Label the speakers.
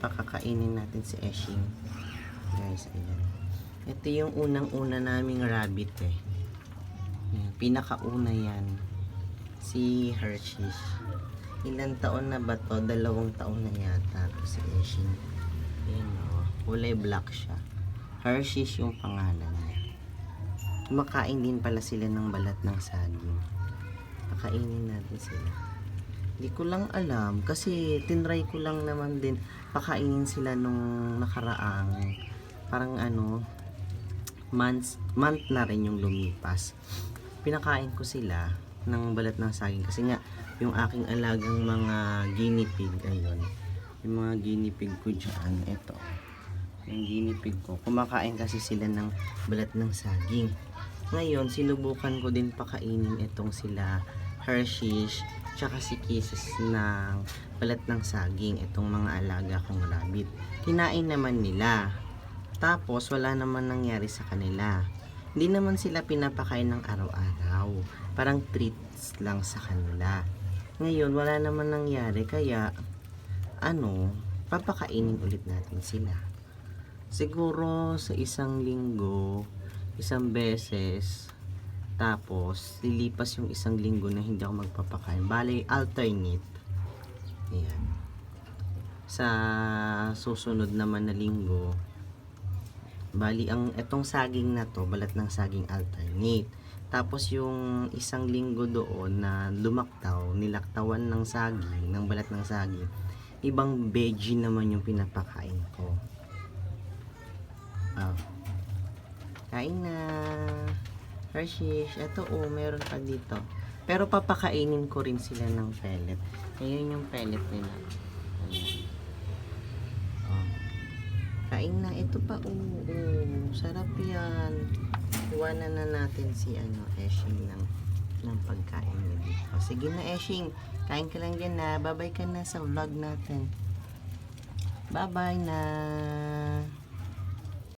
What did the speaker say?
Speaker 1: Pakakainin natin si Eshing. Guys, ayan. Ito yung unang-una naming rabbit eh. Ayan, pinakauna yan. Si Hershey's. Ilang taon na ba to? 2 taon na yata to si Eshing. Ayan o. Kulay black siya. Hershey's yung pangalan niya. Kumakain din pala sila ng balat ng saging. Pakainin natin sila. Hindi ko lang alam kasi tinry ko lang naman din pakainin sila nung nakaraang parang month na rin yung lumipas. Pinakain ko sila ng balat ng saging kasi nga yung aking alagang mga guinea pig, ayun, yung mga guinea pig ko dyan, eto yung guinea pig ko, kumakain kasi sila ng balat ng saging. Ngayon sinubukan ko din pakainin itong sila Hershey's tsaka si Kisses ng balat ng saging, itong mga alaga kong rabbit. Kinain naman nila, tapos wala naman nangyari sa kanila. Hindi naman sila pinapakain ng araw-araw, parang treats lang sa kanila. Ngayon wala naman nangyari, kaya papakainin ulit natin sila. Siguro sa isang linggo, isang beses, tapos lilipas yung isang linggo na hindi ako magpapakain. Bale, alternate. Ayan. Sa susunod naman na linggo, bali ang etong saging na to, balat ng saging alternate. Tapos yung isang linggo doon na lumaktaw, nilaktawan ng saging, ng balat ng saging, ibang veggie naman yung pinapakain ko. Kain na. Hershey's, eto meron pa dito. Pero papakainin ko rin sila ng pellet. Ayun yung pellet nila. Ayan. Kain na, ito pa. Sarap yan. Iwanan na natin si Eshing ng pagkain niya dito. Sige na Eshing, kain ka lang dyan na. Bye bye ka na sa vlog natin. Bye bye na.